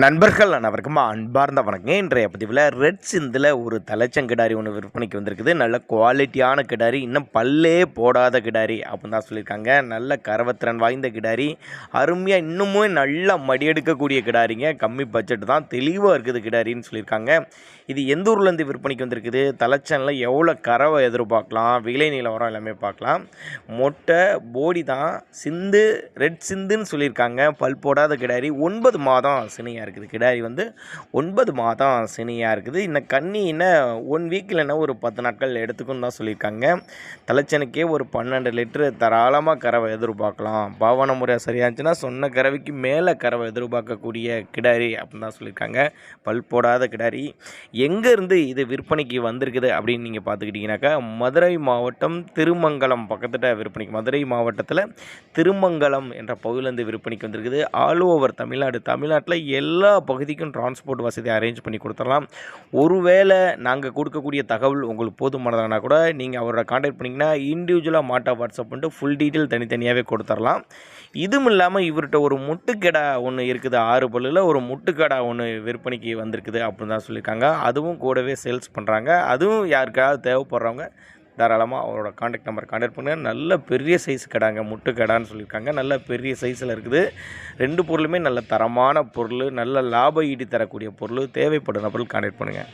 நண்பர்கள் அனைவருக்கும் அன்பார்ந்த வணக்கம். இன்றைய பதிவில் ரெட் சிந்தில் ஒரு தலைச்சங்கிடாரி ஒன்று விற்பனைக்கு வந்திருக்குது. நல்ல குவாலிட்டியான கிடாரி, இன்னும் பல்லே போடாத கிடாரி அப்படின்னு தான் சொல்லியிருக்காங்க. நல்ல கரவத்திறன் வாய்ந்த கிடாரி, அருமையாக இன்னமும் நல்லா மடியெடுக்கக்கூடிய கிடாரிங்க. கம்மி பட்ஜெட் தான், தெளிவாக இருக்குது கிடாரின்னு சொல்லியிருக்காங்க. இது எந்த ஊர்லேருந்து விற்பனைக்கு வந்திருக்குது, தலைச்சனில் எவ்வளோ கறவை எதிர்பார்க்கலாம், விலை நிலவரம் எல்லாமே பார்க்கலாம். மொட்டை போடி தான், சிந்து ரெட் சிந்துன்னு சொல்லியிருக்காங்க. பல் போடாத கிடாரி, 9 மாதம் சினையாக இருக்குது. கிடாரி வந்து 9 மாதம் சினையாக இருக்குது. இன்னும் கன்னி இன்னும் 1 வீக் இல்லைன்னா ஒரு 10 நாட்கள் எடுத்துக்குன்னு தான் சொல்லியிருக்காங்க. தலைச்சனுக்கே ஒரு 12 லிட்டரு தாராளமாக கறவை எதிர்பார்க்கலாம். பாவன முறை சரியாக இருந்துச்சுன்னா சொன்ன கறவைக்கு மேலே கறவை எதிர்பார்க்கக்கூடிய கிடாரி அப்படின்னு தான் சொல்லியிருக்காங்க. பல் போடாத கிடாரி. எங்கேருந்து இது விற்பனைக்கு வந்திருக்குது அப்படின்னு நீங்கள் பார்த்துக்கிட்டிங்கனாக்கா, மதுரை மாவட்டம் திருமங்கலம் பக்கத்தில் விற்பனைக்கு, மதுரை மாவட்டத்தில் திருமங்கலம் என்ற பகுதியிலேருந்து விற்பனைக்கு வந்திருக்குது. ஆல் ஓவர் தமிழ்நாட்டில் எல்லா பகுதிக்கும் டிரான்ஸ்போர்ட் வசதி அரேஞ்ச் பண்ணி கொடுத்துடலாம். ஒருவேளை நாங்கள் கொடுக்கக்கூடிய தகவல் உங்களுக்கு போதுமானதானா கூட நீங்கள் அவரோட கான்டாக்ட் பண்ணிங்கன்னா இண்டிவிஜுவலாக மாட்டா வாட்ஸ்அப் பண்ணிட்டு ஃபுல் டீட்டெயில் தனித்தனியாகவே கொடுத்துடலாம். இதுவும் இல்லாமல் இவர்கிட்ட ஒரு முட்டுக்கடா ஒன்று இருக்குது. 6 பல்லில் ஒரு முட்டுக்கடா ஒன்று விற்பனைக்கு வந்திருக்குது அப்படின்னு தான் சொல்லியிருக்காங்க. அதுவும் கூடவே சேல்ஸ் பண்ணுறாங்க. அதுவும் யாருக்காவது தேவைப்படுறவங்க தாராளமாக அவரோட கான்டாக்ட் நம்பர் கான்டாக்ட் பண்ணுங்கள். நல்ல பெரிய சைஸ் கடாங்க, முட்டு கடான்னு சொல்லியிருக்காங்க. நல்ல பெரிய சைஸில் இருக்குது. 2 பொருளுமே நல்ல தரமான பொருள், நல்ல லாப ஈட்டி தரக்கூடிய பொருள். தேவைப்படும் நபர்கள் கான்டாக்ட் பண்ணுங்கள்.